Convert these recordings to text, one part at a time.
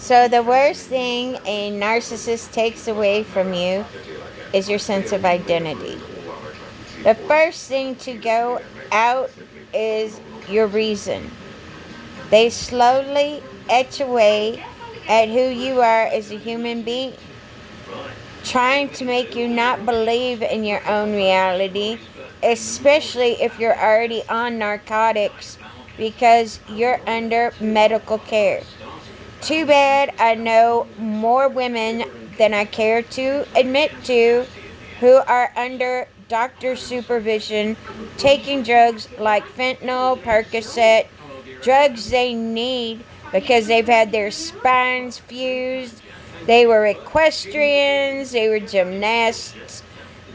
So, the worst thing a narcissist takes away from you is your sense of identity. The first thing to go out is your reason. They slowly etch away at who you are as a human being, trying to make you not believe in your own reality, especially if you're already on narcotics because you're under medical care. Too bad I know more women than I care to admit to who are under doctor supervision taking drugs like fentanyl, Percocet, drugs they need because they've had their spines fused. They were equestrians, they were gymnasts,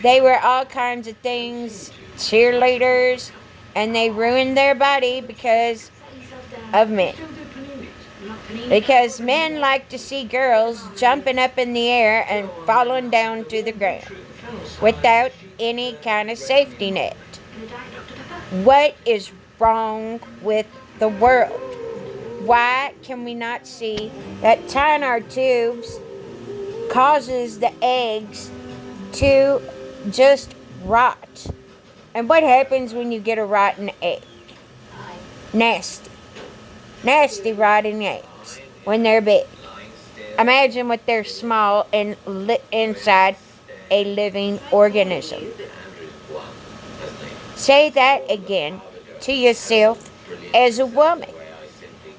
they were all kinds of things, cheerleaders, and they ruined their body because of men. Because men like to see girls jumping up in the air and falling down to the ground without any kind of safety net. What is wrong with the world? Why can we not see that tying our tubes causes the eggs to just rot? And what happens when you get a rotten egg? Nasty. Nasty rotten eggs when they're big. Imagine what they're small and inside a living organism. Say that again to yourself as a woman.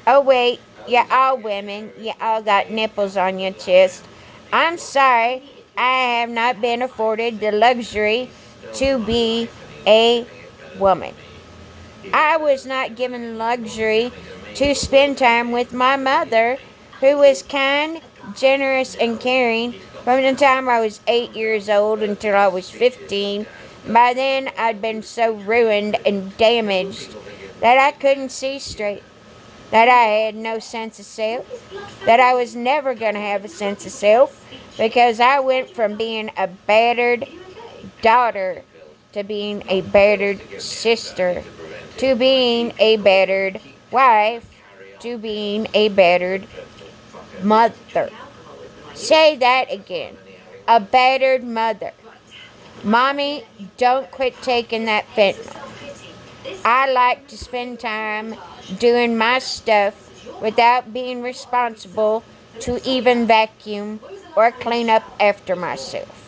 Oh, wait, you all women, you all got nipples on your chest. I'm sorry, I have not been afforded the luxury to be a woman. I was not given luxury to spend time with my mother, who was kind, generous, and caring from the time I was 8 years old until I was 15. By then, I'd been so ruined and damaged that I couldn't see straight, that I had no sense of self, that I was never going to have a sense of self because I went from being a battered daughter to being a battered sister to being a battered wife to being a battered mother. Say that again. A battered mother. Mommy, don't quit taking that fentanyl. I like to spend time doing my stuff without being responsible to even vacuum or clean up after myself.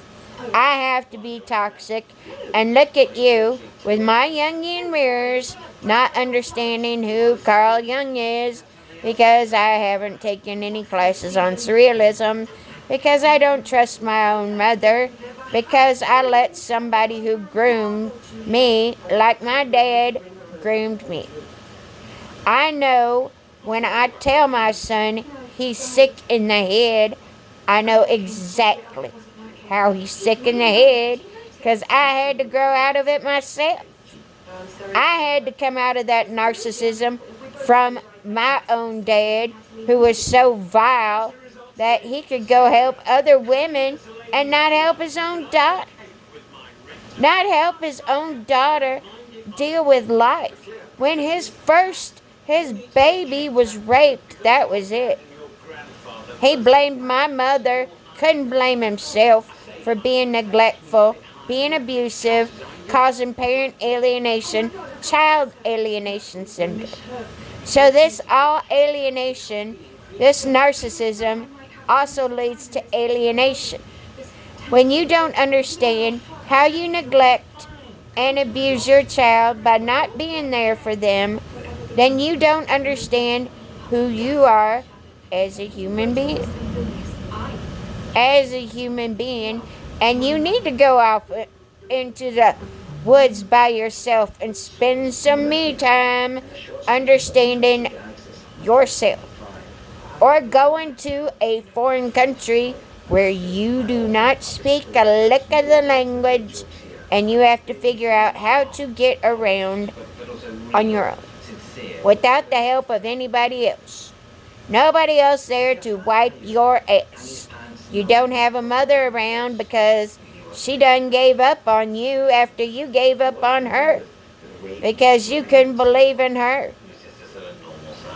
I have to be toxic and look at you with my Jungian mirrors, not understanding who Carl Jung is because I haven't taken any classes on surrealism, because I don't trust my own mother, because I let somebody who groomed me like my dad groomed me. I know when I tell my son he's sick in the head, I know exactly how he's sick in the head because I had to grow out of it myself. I had to come out of that narcissism from my own dad, who was so vile that he could go help other women and not help his own daughter. Not help his own daughter deal with life. When his baby was raped, that was it. He blamed my mother, couldn't blame himself for being neglectful, being abusive, causing parent alienation, child alienation syndrome. So this all alienation, this narcissism also leads to alienation. When you don't understand how you neglect and abuse your child by not being there for them, then you don't understand who you are as a human being. As a human being, and you need to go off into the woods by yourself and spend some me time understanding yourself, or going to a foreign country where you do not speak a lick of the language and you have to figure out how to get around on your own without the help of anybody else. Nobody else there to wipe your ass. You don't have a mother around because she done gave up on you after you gave up on her because you couldn't believe in her.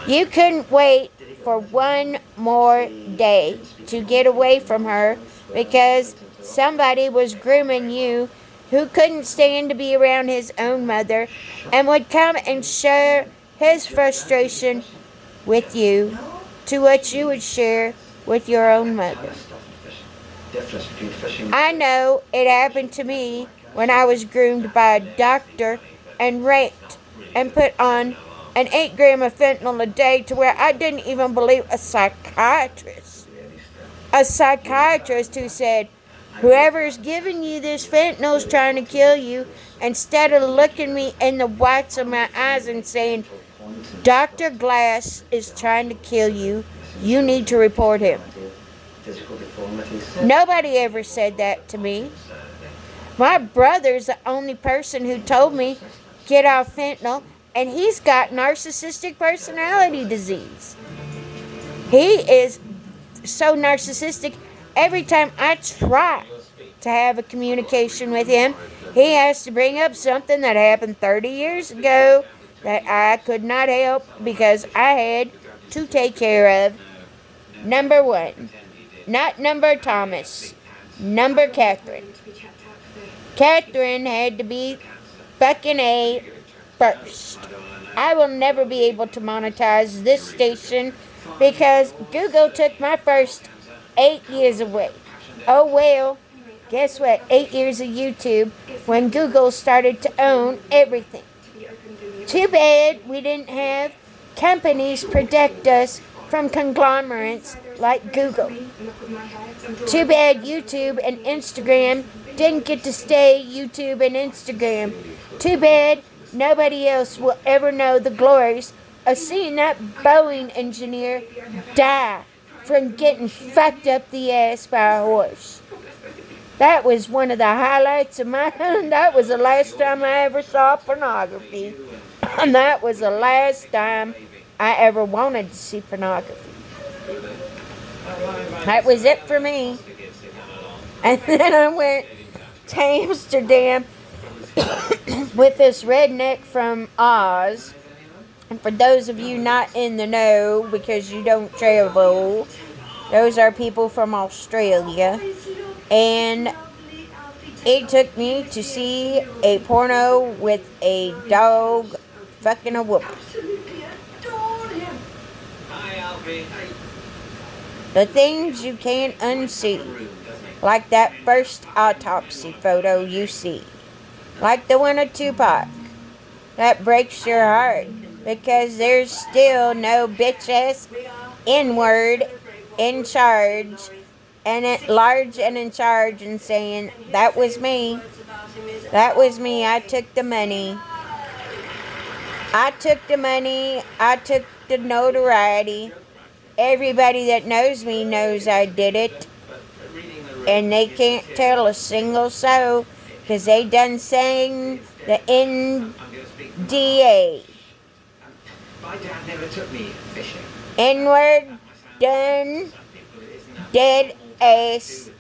You couldn't wait for one more day to get away from her because somebody was grooming you who couldn't stand to be around his own mother and would come and share his frustration with you to what you would share with your own mother. I know it happened to me when I was groomed by a doctor and raped and put on an 8 gram of fentanyl a day to where I didn't even believe a psychiatrist. A psychiatrist who said, whoever's giving you this fentanyl is trying to kill you, instead of looking me in the whites of my eyes and saying, Dr. Glass is trying to kill you. You need to report him. Nobody ever said that to me. My brother's the only person who told me, get off fentanyl, and he's got narcissistic personality disease. He is so narcissistic. Every time I try to have a communication with him, he has to bring up something that happened 30 years ago that I could not help because I had to take care of. Number 1. Not number Thomas. Number Catherine. Catherine had to be fucking A first. I will never be able to monetize this station because Google took my first 8 years away. Oh well, guess what? 8 years of YouTube when Google started to own everything. Too bad we didn't have companies protect us from conglomerates like Google. Too bad YouTube and Instagram didn't get to stay YouTube and Instagram. Too bad nobody else will ever know the glories of seeing that Boeing engineer die from getting fucked up the ass by a horse. That was one of the highlights of my... That was the last time I ever saw pornography. And that was the last time I ever wanted to see pornography. That was it for me. And then I went to Amsterdam with this redneck from Oz. And for those of you not in the know, because you don't travel, those are people from Australia. And it took me to see a porno with a dog fucking a woman. The things you can't unsee, like that first autopsy photo you see, like the one of Tupac, that breaks your heart because there's still no bitch ass N-word in charge and at large and in charge and saying, that was me, I took the money, I took the notoriety. Everybody that knows me knows I did it. And they can't tell a single soul because they done sang the NDA. My dad never took me fishing. N-word done. Dead ass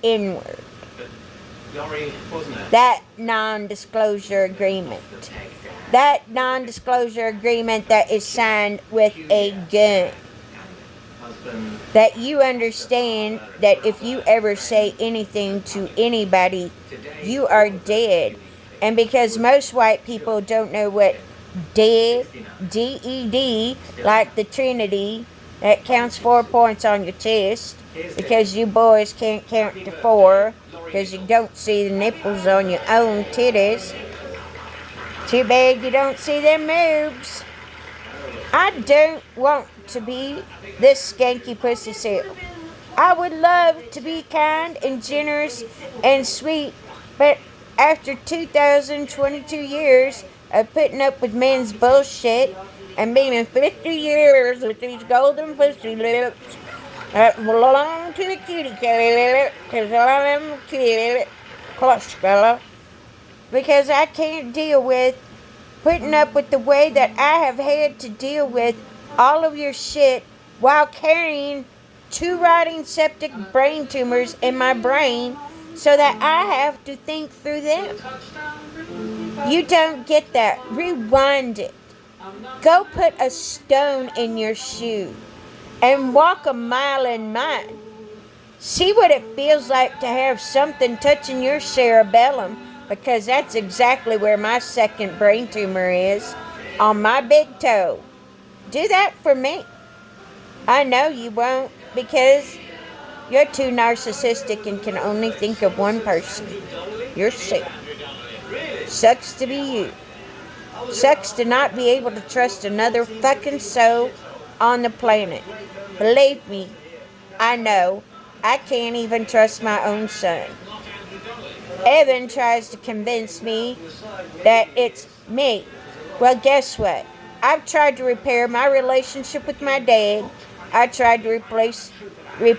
N-word. That non-disclosure agreement. That non-disclosure agreement that is signed with a gun. That you understand that if you ever say anything to anybody, you are dead. And because most white people don't know what dead, D-E-D, like the Trinity, that counts 4 points on your chest, because you boys can't count to 4, because you don't see the nipples on your own titties. Too bad you don't see them moves. I don't want to be this skanky pussy self. I would love to be kind and generous and sweet, but after 2022 years of putting up with men's bullshit and being 50 years with these golden pussy lips that belong to the kitty cat, because I'm a kitty clutch fella, because I can't deal with putting up with the way that I have had to deal with all of your shit while carrying 2 rotting septic brain tumors in my brain so that I have to think through them. You don't get that. Rewind it. Go put a stone in your shoe and walk a mile in mine. See what it feels like to have something touching your cerebellum, because that's exactly where my second brain tumor is, on my big toe. Do that for me. I know you won't, because you're too narcissistic and can only think of one person, yourself. Sucks to be you. Sucks to not be able to trust another fucking soul on the planet. Believe me, I know. I can't even trust my own son. Evan tries to convince me that it's me. Well, guess what? I've tried to repair my relationship with my dad. I tried to do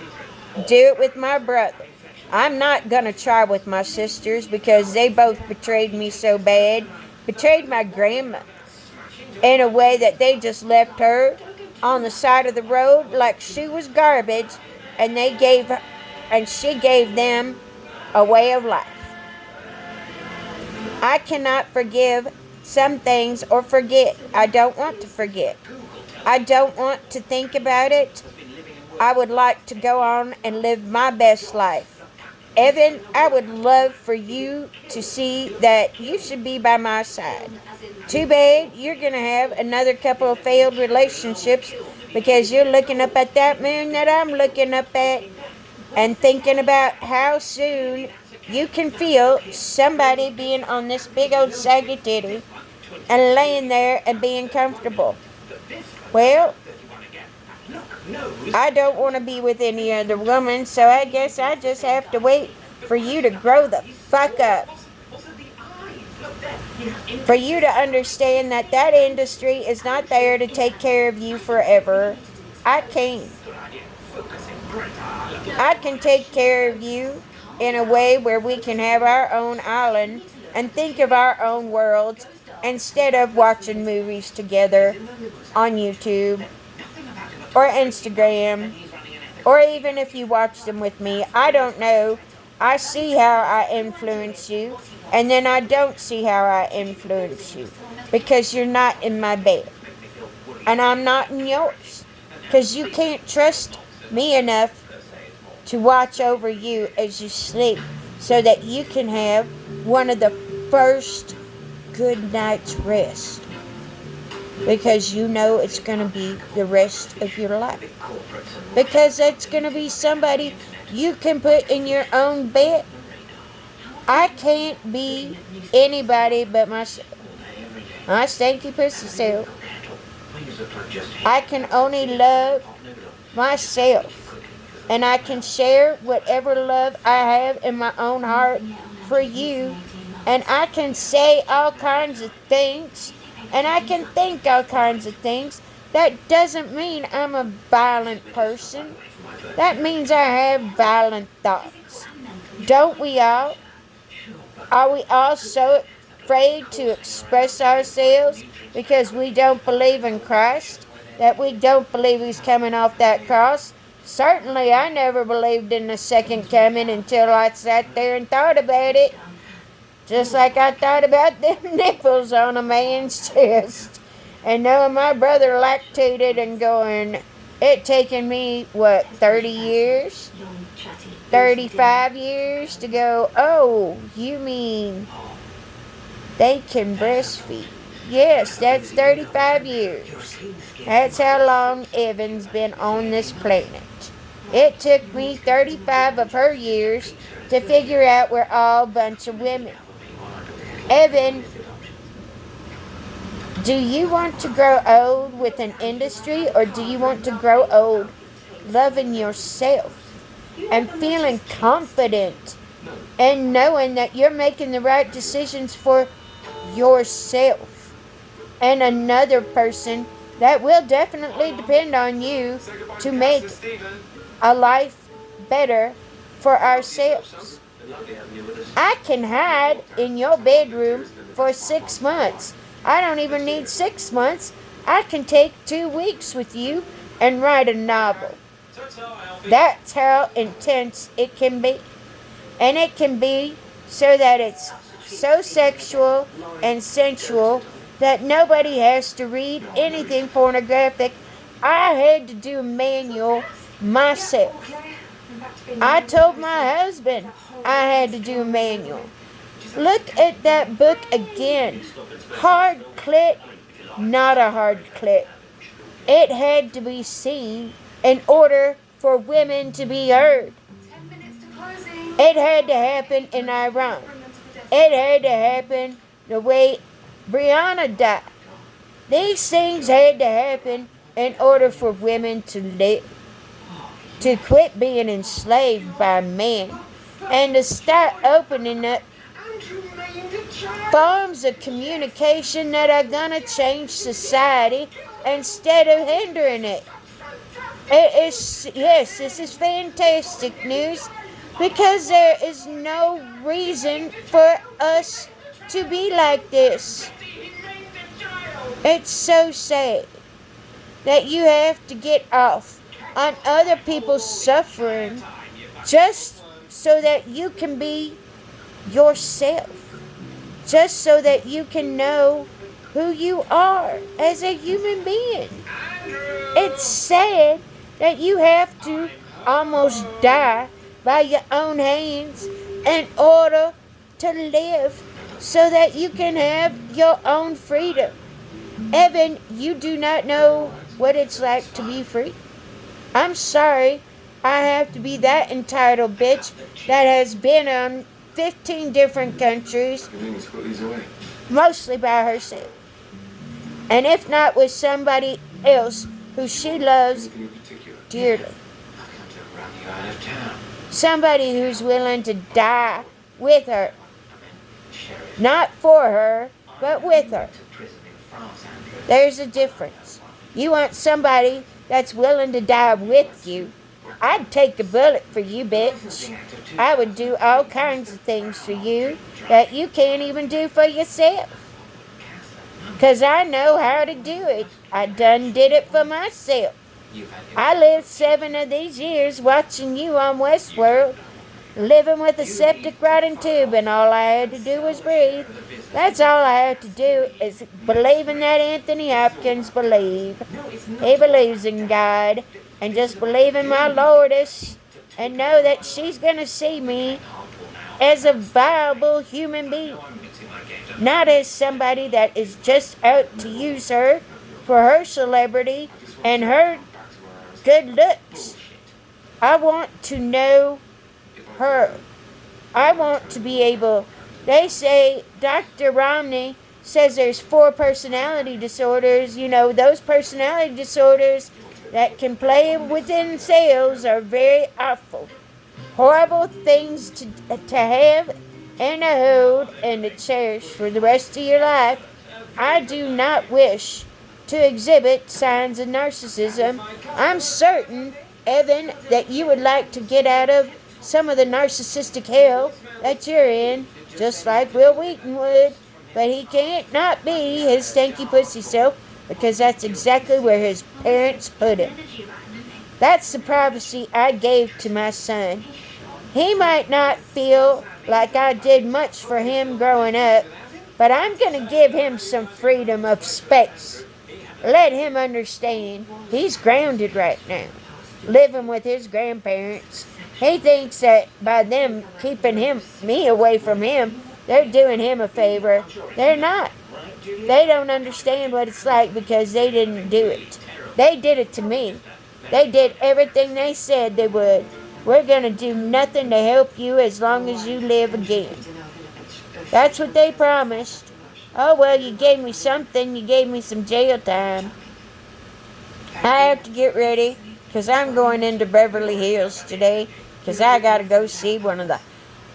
it with my brother. I'm not going to try with my sisters because they both betrayed me so bad. Betrayed my grandma in a way that they just left her on the side of the road like she was garbage, and she gave them a way of life. I cannot forgive some things or forget. I don't want to forget. I don't want to think about it. I would like to go on and live my best life. Evan, I would love for you to see that you should be by my side. Too bad you're going to have another couple of failed relationships because you're looking up at that moon that I'm looking up at and thinking about how soon you can feel somebody being on this big old saggy titty and laying there and being comfortable. Well, I don't want to be with any other woman, so I guess I just have to wait for you to grow the fuck up. For you to understand that that industry is not there to take care of you forever. I can. I can take care of you in a way where we can have our own island and think of our own worlds instead of watching movies together on YouTube or Instagram, or even if you watch them with me. I don't know. I see how I influence you, and then I don't see how I influence you, because you're not in my bed, and I'm not in yours, because you can't trust me enough to watch over you as you sleep so that you can have one of the first good night's rest, because you know it's going to be the rest of your life, because that's going to be somebody you can put in your own bed. I can't be anybody but myself. My stinky pussy self. I can only love myself, and I can share whatever love I have in my own heart for you, and I can say all kinds of things, and I can think all kinds of things. That doesn't mean I'm a violent person. That means I have violent thoughts. Don't we all? Are we all so afraid to express ourselves because we don't believe in Christ? That we don't believe He's coming off that cross? Certainly I never believed in the second coming until I sat there and thought about it. Just like I thought about them nipples on a man's chest. And knowing my brother lactated and going, it taken me, 30 years? 35 years to go, oh, you mean they can breastfeed? Yes, that's 35 years. That's how long Evan's been on this planet. It took me 35 of her years to figure out we're all a bunch of women. Evan, do you want to grow old with an industry, or do you want to grow old loving yourself and feeling confident and knowing that you're making the right decisions for yourself and another person that will definitely depend on you to make a life better for ourselves? I can hide in your bedroom for 6 months. I don't even need 6 months. I can take 2 weeks with you and write a novel. That's how intense it can be. And it can be so that it's so sexual and sensual that nobody has to read anything pornographic. I had to do a manual myself. I told my husband I had to do a manual. Look at that book again. Hard click, not a hard click. It had to be seen in order for women to be heard. It had to happen in Iran. It had to happen the way Brianna died. These things had to happen in order for women to live, to quit being enslaved by men, and to start opening up forms of communication that are going to change society instead of hindering it. Yes, this is fantastic news because there is no reason for us to be like this. It's so sad that you have to get off on other people's suffering just so that you can be yourself. Just so that you can know who you are as a human being. It's sad that you have to almost die by your own hands in order to live so that you can have your own freedom. Evan, you do not know what it's like to be free. I'm sorry I have to be that entitled bitch that has been on 15 different countries, mostly by herself. And if not with somebody else who she loves dearly. Somebody who's willing to die with her. Not for her, but with her. There's a difference. You want somebody that's willing to die with you. I'd take a bullet for you, bitch. I would do all kinds of things for you that you can't even do for yourself. Because I know how to do it. I done did it for myself. I lived 7 of these years watching you on Westworld, living with a septic rotting tube, and all I had to do was breathe. That's all I have to do is believe in that Anthony Hopkins believe. He believes in God. And just believe in my Lordess and know that she's going to see me as a viable human being. Not as somebody that is just out to use her for her celebrity and her good looks. I want to know her. I want to be able... They say Dr. Romney says there's 4 personality disorders. You know, those personality disorders that can play within cells are very awful. Horrible things to have and to hold and to cherish for the rest of your life. I do not wish to exhibit signs of narcissism. I'm certain, Evan, that you would like to get out of some of the narcissistic hell that you're in, just like Will Wheaton would. But he can't not be his stinky pussy self, because that's exactly where his parents put him. That's the privacy I gave to my son. He might not feel like I did much for him growing up, but I'm going to give him some freedom of space. Let him understand he's grounded right now, living with his grandparents. He thinks that by them keeping me away from him, they're doing him a favor. They're not. They don't understand what it's like because they didn't do it. They did it to me. They did everything they said they would. We're going to do nothing to help you as long as you live again. That's what they promised. Oh, well, you gave me something. You gave me some jail time. I have to get ready because I'm going into Beverly Hills today because I got to go see one of the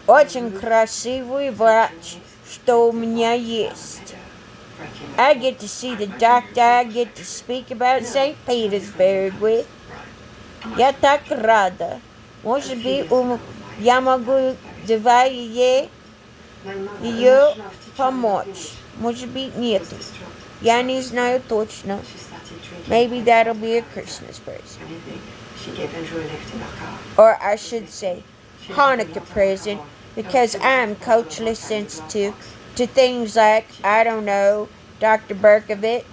очень красивый врач, что у меня есть. I get to see the doctor I get to speak about St. Petersburg with. Я так рада. Может быть, я могу ей ее помочь. Может быть, нет. Я не знаю точно. Maybe that'll be a Christmas present. Or I should say, Hanukkah present, because I'm culturally sensitive to things like, I don't know, Dr. Berkovich.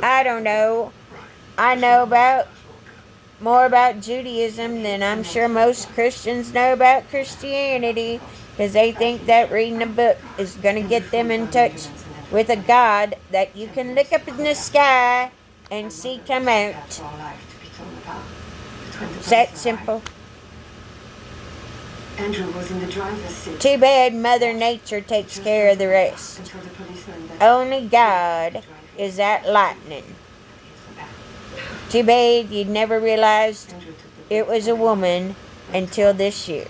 I don't know, I know about more about Judaism than I'm sure most Christians know about Christianity, because they think that reading a book is going to get them in touch with a God that you can look up in the sky and see come out. Is that simple? Andrew was in the driver's seat. Too bad Mother Nature takes care of the rest. Until the policeman that Only God is that lightning. Too bad you never realized Andrew took the it was a woman until this year.